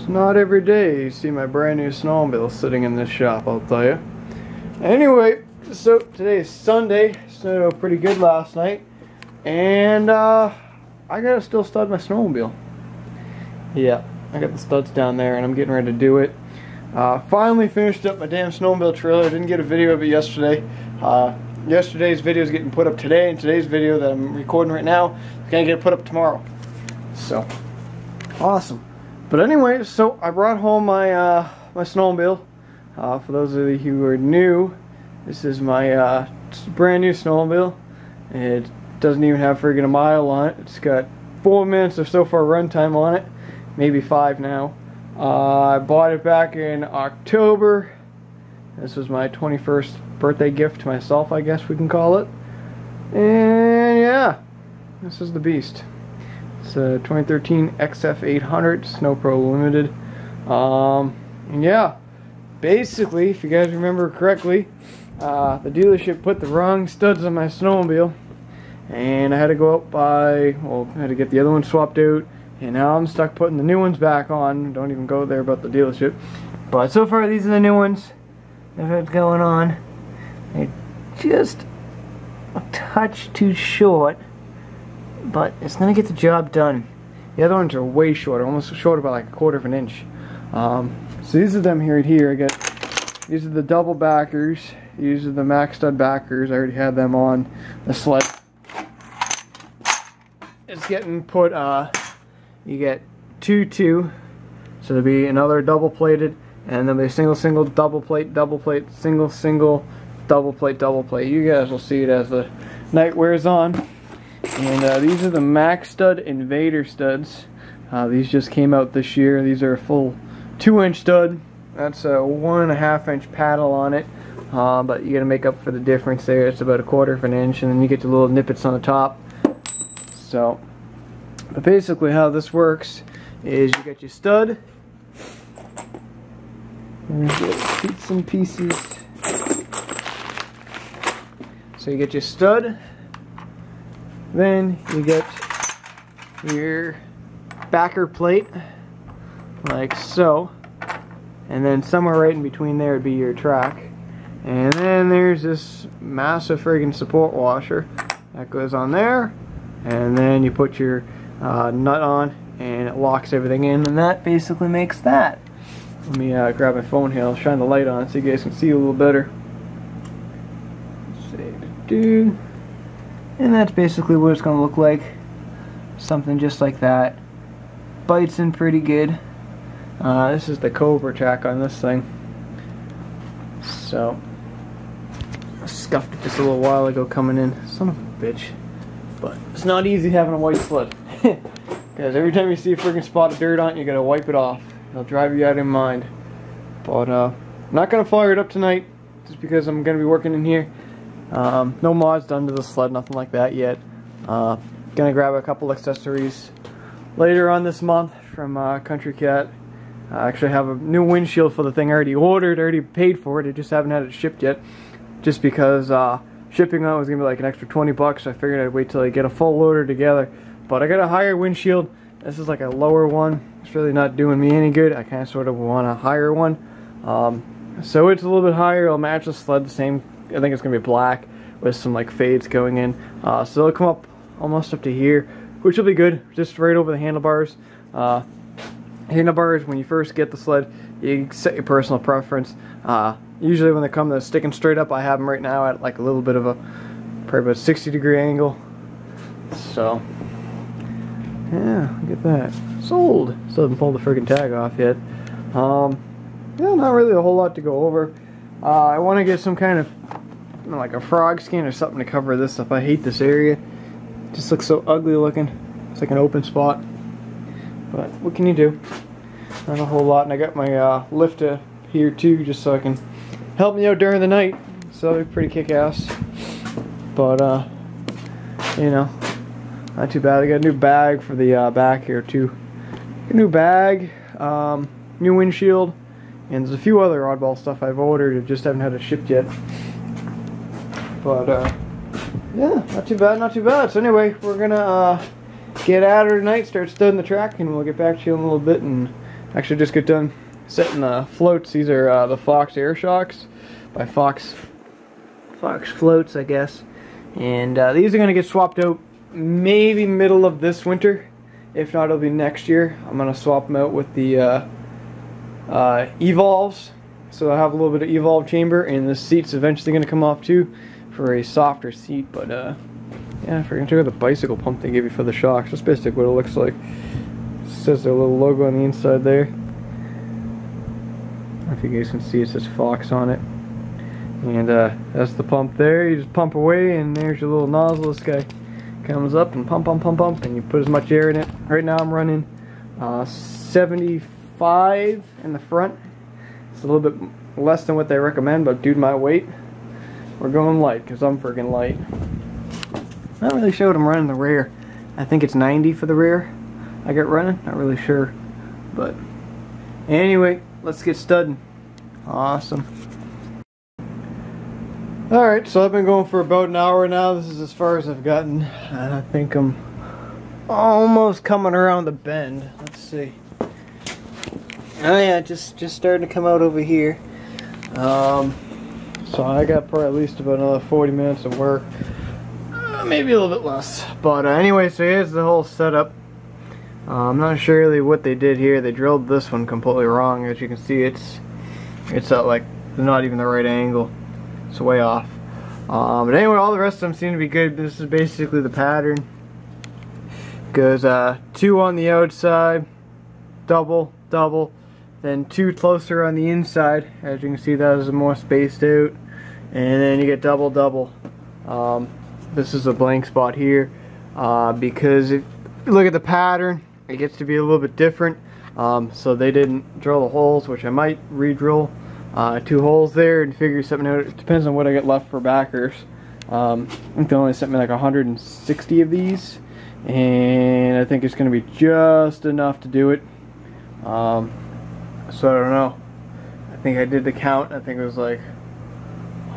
It's not every day you see my brand new snowmobile sitting in this shop, I'll tell you. Anyway, so today is Sunday. Snowed out pretty good last night, and I gotta still stud my snowmobile. Yeah, I got the studs down there, and I'm getting ready to do it. Finally finished up my damn snowmobile trailer. I didn't get a video of it yesterday. Yesterday's video is getting put up today, and today's video that I'm recording right now is gonna get put up tomorrow. So awesome. But anyway, so I brought home my my snowmobile. For those of you who are new, this is my brand new snowmobile. It doesn't even have friggin' a mile on it. It's got 4 minutes of so far runtime on it, maybe 5 now. I bought it back in October. This was my 21st birthday gift to myself, I guess we can call it. And yeah, this is the beast. It's a 2013 XF800 Snow Pro Limited. And yeah, basically, if you guys remember correctly, the dealership put the wrong studs on my snowmobile, and I had to go out I had to get the other ones swapped out, and now I'm stuck putting the new ones back on. Don't even go there about the dealership. But so far, these are the new ones. That's what's going on. They're just a touch too short, but it's gonna get the job done. The other ones are way shorter, almost shorter by like 1/4 of an inch. So these are them right here. These are the double backers. These are the max stud backers. I already had them on the sled. It's getting put. You get 2, so there'll be another double plated, and there'll be a single, double plate, single, double plate. You guys will see it as the night wears on. And these are the max stud Invader studs. These just came out this year. These are a full 2-inch stud. That's a 1.5 inch paddle on it, but you gotta make up for the difference there. It's about 1/4 of an inch, and then you get the little nippets on the top. So, but basically how this works is you get your stud. There's the bits and pieces. So you get your stud, then you get your backer plate, like so, and then somewhere right in between there would be your track, and then there's this massive friggin' support washer that goes on there, and then you put your nut on, and it locks everything in, and that basically makes that. Let me grab my phone here. I'll shine the light on so you guys can see a little better. And that's basically what it's going to look like. Something just like that. Bites in pretty good. This is the Cobra track on this thing. So, I scuffed it just a little while ago coming in. Son of a bitch. But it's not easy having a white sled. Because every time you see a friggin' spot of dirt on it, you gotta wipe it off. It'll drive you out of your mind. But I'm not gonna fire it up tonight, just because I'm gonna be working in here. No mods done to the sled, nothing like that yet. Gonna grab a couple accessories later on this month from Arctic Cat. I actually have a new windshield for the thing I already ordered, already paid for it. I just haven't had it shipped yet, just because shipping on it was gonna be like an extra 20 bucks. I figured I'd wait till I get a full order together. But I got a higher windshield. This is like a lower one. It's really not doing me any good. I kind of sort of want a higher one. So it's a little bit higher. It'll match the sled the same. I think it's gonna be black with some like fades going in. So it'll come up almost up to here, which will be good. Just right over the handlebars. Handlebars, when you first get the sled, you set your personal preference. Usually when they come to sticking straight up, I have them right now at like a little bit of a, probably about 60-degree angle. So, yeah, look at that. Sold! Still haven't pulled the friggin' tag off yet. Yeah, not really a whole lot to go over. I want to get some kind of, like a frog skin or something to cover this up. I hate this area. It just looks so ugly looking. It's like an open spot. But what can you do? Not a whole lot. And I got my lifter here too, just so I can help me out during the night. So that'll be pretty kick-ass. But you know, not too bad. I got a new bag for the back here too. A new bag, new windshield, and there's a few other oddball stuff I've ordered. I just haven't had it shipped yet. But yeah, not too bad, not too bad. So anyway, we're gonna get at her tonight, start studying the track, and we'll get back to you in a little bit and Actually just got done setting the floats. These are the Fox Air Shocks by Fox Floats, I guess. And these are going to get swapped out maybe middle of this winter. If not, it'll be next year. I'm going to swap them out with the Evolves. So I have a little bit of Evolve chamber, and the seat's eventually going to come off too for a softer seat. But yeah, if you're going to check out the bicycle pump they give you for the shocks, that's basically what it looks like. It says their little logo on the inside there. I don't know if you guys can see, it says Fox on it. And that's the pump there. You just pump away, and there's your little nozzle. This guy comes up and pump, and you put as much air in it. Right now I'm running 75 in the front. It's a little bit less than what they recommend, but due to my weight, we're going light because I'm freaking light. Not really sure what I'm running the rear. I think it's 90 for the rear I get running. Not really sure, but anyway, let's get studding. Awesome. Alright, so I've been going for about an hour now. This is as far as I've gotten. I think I'm almost coming around the bend. Let's see. Oh yeah, just starting to come out over here. So I got probably at least about another 40 minutes of work. Maybe a little bit less. But anyway, so here's the whole setup. I'm not sure really what they did here. They drilled this one completely wrong. As you can see, it's at like not even the right angle. It's way off. But anyway, all the rest of them seem to be good. This is basically the pattern. Goes 2 on the outside, double, then 2 closer on the inside. As you can see, that is more spaced out, and then you get double. This is a blank spot here because if you look at the pattern, it gets to be a little bit different. So they didn't drill the holes, which I might re-drill 2 holes there and figure something out. It depends on what I get left for backers. I think they only sent me like 160 of these, and I think it's going to be just enough to do it. So I don't know. I think I did the count. I think it was like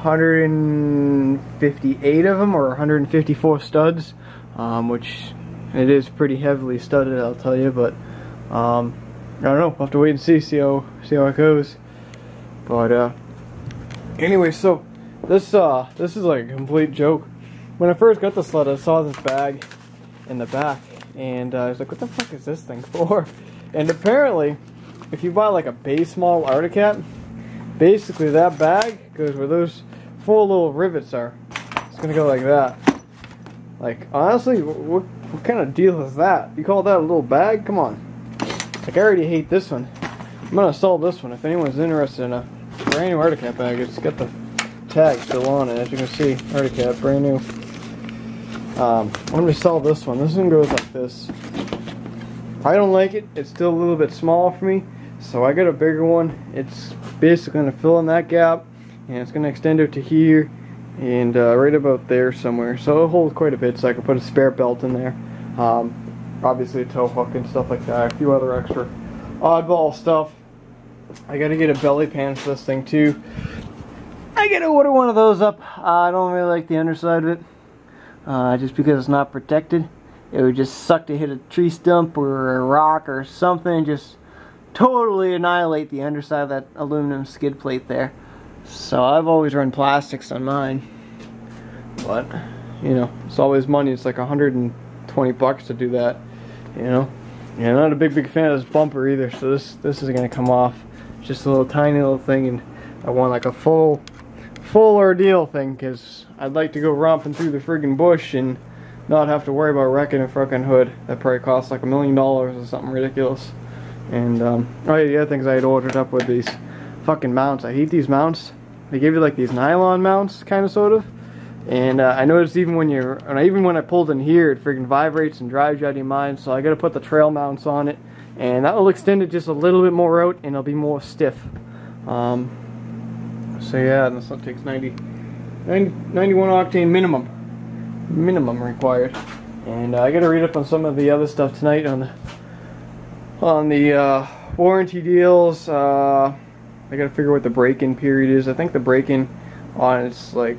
158 of them or 154 studs, which it is pretty heavily studded, I'll tell you. But I don't know. We'll have to wait and see how it goes. But anyway, so this is like a complete joke. When I first got the sled, I saw this bag in the back, and I was like, what the fuck is this thing for? And apparently, if you buy like a base model Arctic Cat, basically that bag goes where those 4 little rivets are. It's gonna go like that. Like, honestly, what kind of deal is that? You call that a little bag? Come on. Like, I already hate this one. I'm gonna sell this one. If anyone's interested in a brand new Arctic Cat bag, it's got the tag still on it. As you can see, Arctic Cat, brand new. I'm gonna sell this one. This one goes like this. I don't like it. It's still a little bit small for me, so I got a bigger one. It's basically gonna fill in that gap, and it's gonna extend out to here and right about there somewhere. So it'll hold quite a bit, so I can put a spare belt in there. Obviously a tow hook and stuff like that. A few other extra oddball stuff. I gotta get a belly pan for this thing too. I gotta order one of those up. I don't really like the underside of it, just because it's not protected. It would just suck to hit a tree stump or a rock or something, just totally annihilate the underside of that aluminum skid plate there. So I've always run plastics on mine, but you know, it's always money. It's like 120 bucks to do that, you know. Yeah, I'm not a big fan of this bumper either, so this isn't gonna come off. It's just a little tiny little thing, and I want like a full ordeal thing, because I'd like to go romping through the friggin' bush and not have to worry about wrecking a frickin' hood. That probably costs like $1 million or something ridiculous. And oh yeah, the other things I had ordered up with these fucking mounts. I hate these mounts. They give you like these nylon mounts, kind of, sort of. And I noticed even when I pulled in here, it freaking vibrates and drives you out of your mind. So I got to put the trail mounts on it, and that will extend it just a little bit more out, and it'll be more stiff. So yeah, and this one takes 91 octane minimum required. And I got to read up on some of the other stuff tonight on the warranty deals. I got to figure what the break-in period is. I think the break-in on it's like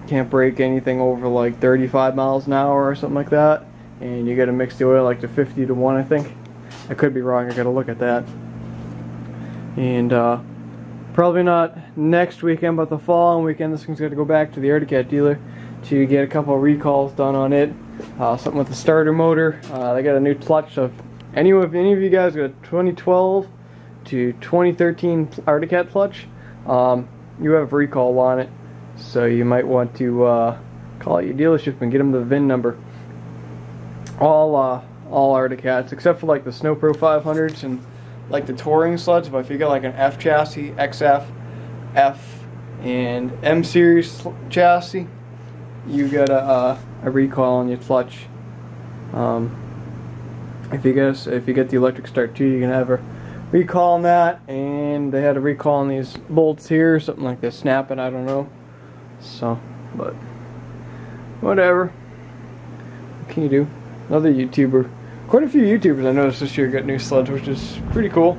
can't break anything over like 35 miles an hour or something like that, and you got to mix the oil like to 50 to 1, I think. I could be wrong. I got to look at that. And probably not next weekend, but the following weekend, this thing's got to go back to the Arctic Cat dealer to get a couple of recalls done on it. Something with the starter motor. They got a new clutch. So if any of you guys got a 2012 to 2013 Arctic Cat clutch, you have a recall on it. So you might want to call your dealership and get them the VIN number. All Arctic Cats, except for like the Snow Pro 500s and like the touring sleds. But if you got like an F chassis, XF, F, and M series chassis, you got a recall on your clutch. If you get the electric start too, you can have a recall on that. And they had a recall on these bolts here, something like this, snapping, I don't know. So, but whatever. What can you do? Another YouTuber. Quite a few YouTubers I noticed this year got new sleds, which is pretty cool.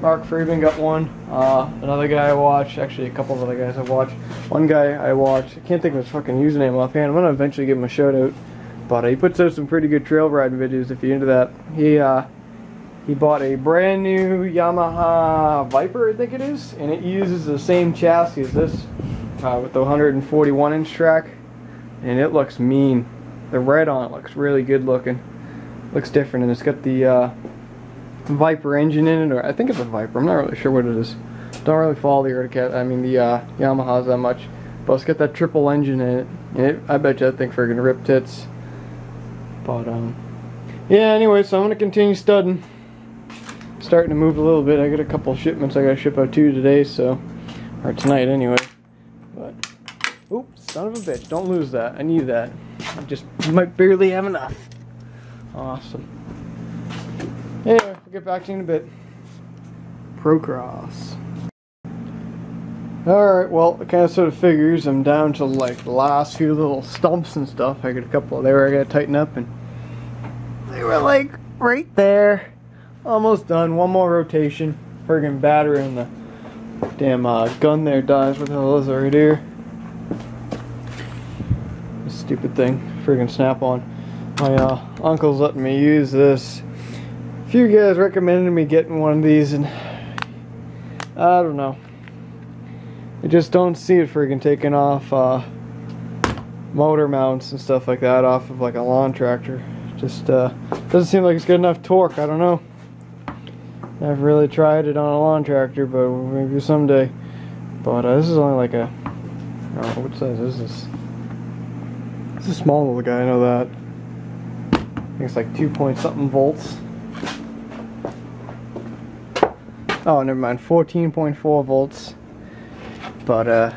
Mark Freeman got one. Another guy I watch, actually a couple of other guys I watch. One guy I watch, I can't think of his fucking username offhand. I'm gonna eventually give him a shout out. But he puts out some pretty good trail riding videos if you're into that. He bought a brand new Yamaha Viper, I think it is, and it uses the same chassis as this, with the 141-inch track, and it looks mean. The red on it looks really good looking. Looks different, and it's got the Viper engine in it, or I think it's a Viper. I'm not really sure what it is. Don't really follow the Arctic Cat, I mean the Yamahas that much. But it's got that triple engine in it, and I bet you that thing friggin' rip tits. But yeah. Anyway, so I'm gonna continue studying. Starting to move a little bit. I got a couple of shipments I gotta ship out to today, so, or tonight anyway. But oops, son of a bitch! Don't lose that. I need that. I might barely have enough. Awesome. Anyway, we'll get back to you in a bit. Procross. Alright, well, it kind of sort of figures I'm down to like the last few little stumps and stuff. I got a couple there I gotta tighten up, and they were like right there. Almost done. One more rotation. Friggin' battery in the damn gun there dies. What the hell is it right here? This stupid thing. Friggin' snap-on. My uncle's letting me use this. A few guys recommended me getting one of these, and I don't know. I just don't see it friggin' taking off motor mounts and stuff like that off of like a lawn tractor. Just doesn't seem like it's good enough torque. I don't know. I've really tried it on a lawn tractor, but maybe someday. But this is only like a, I don't know, what size is this? It's a small little guy, I know that. I think it's like 2 point something volts. Oh, never mind, 14.4 volts. But I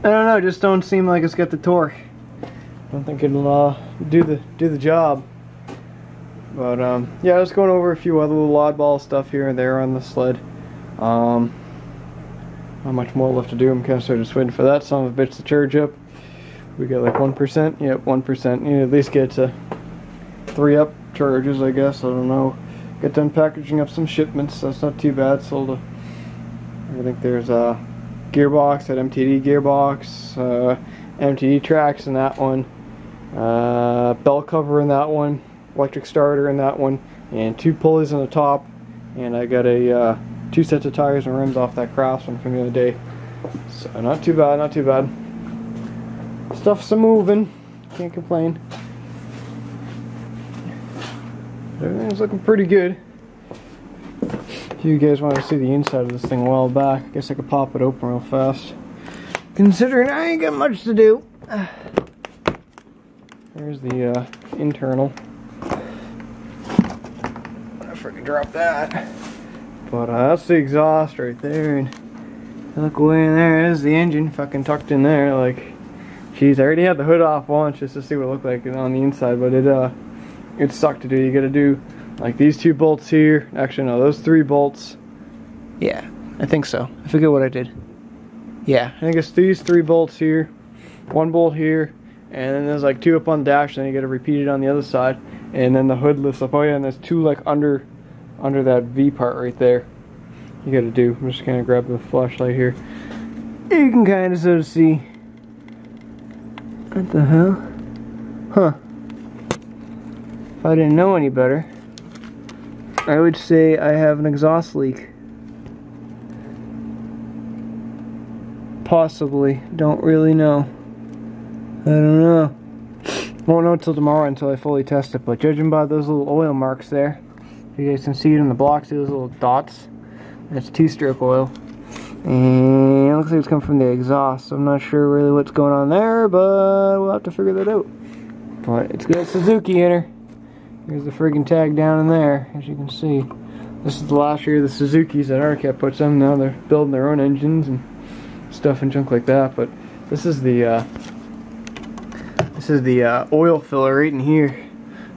don't know, just don't seem like it's got the torque. I don't think it'll do the job. But yeah, just going over a few other little oddball stuff here and there on the sled. Not much more left to do. I'm kind of sort of just waiting for that son of a bitch to charge up. We got like 1%. Yep, 1%. You know, at least get to 3-up charges, I guess. I don't know. Get done packaging up some shipments. That's not too bad. Sold I think there's a gearbox, that MTD gearbox, MTD tracks in that one, bell cover in that one, electric starter in that one, and 2 pulleys on the top, and I got a 2 sets of tires and rims off that Craftsman from the other day. So not too bad, not too bad. Stuff's moving, can't complain. Everything's looking pretty good. If you guys want to see the inside of this thing a while back, I guess I could pop it open real fast. Considering I ain't got much to do. There's the internal. I freaking dropped that. But that's the exhaust right there, and look way in there. There's the engine, fucking tucked in there. Like, geez, I already had the hood off once just to see what it looked like on the inside, but it sucked to do. You gotta do like these 2 bolts here. Actually, no, those 3 bolts. Yeah, I think so. I forget what I did. Yeah, I think it's these 3 bolts here, 1 bolt here, and then there's like 2 up on the dash. Then you gotta repeat it on the other side, and then the hood lifts up. Oh yeah, and there's 2 like under that V part right there. You gotta do. I'm just gonna grab the flashlight here. You can kind of sort of see. What the hell? Huh. If I didn't know any better, I would say I have an exhaust leak. Possibly. Don't really know. I don't know. Won't know until tomorrow until I fully test it, but judging by those little oil marks there, you guys can see it in the block, see those little dots? That's 2-stroke oil. And it looks like it's coming from the exhaust. I'm not sure really what's going on there, but we'll have to figure that out. But it's got Suzuki in her. Here's the friggin' tag down in there, as you can see. This is the last year of the Suzukis that Arctic Cat puts them. Now they're building their own engines and stuff and junk like that. But this is the oil filler right in here.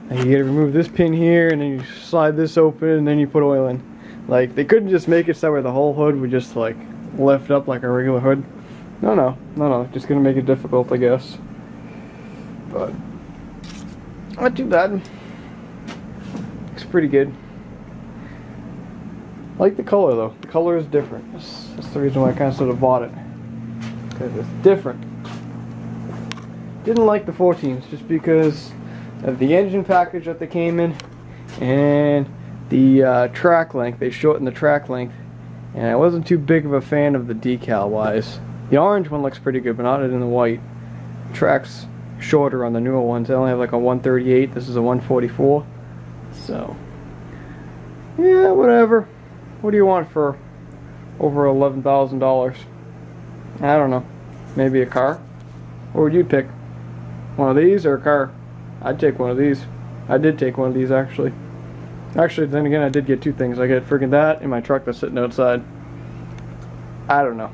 And you gotta remove this pin here, and then you slide this open, and then you put oil in. Like, they couldn't just make it so where the whole hood would just like lift up like a regular hood. No, just gonna make it difficult, I guess. But not too bad. Looks pretty good. I like the color though. The color is different. That's the reason why I kind of sort of bought it, because it's different. Didn't like the 14s just because of the engine package that they came in and the track length. They shortened the track length, and I wasn't too big of a fan of the decal wise. The orange one looks pretty good, but not in the white. The track's shorter on the newer ones. They only have like a 138. This is a 144. So yeah, whatever. What do you want for over $11,000? I don't know. Maybe a car? What would you pick? One of these or a car? I'd take one of these. I did take one of these actually. Then again, I did get two things. I got friggin' that in my truck that's sitting outside. I don't know.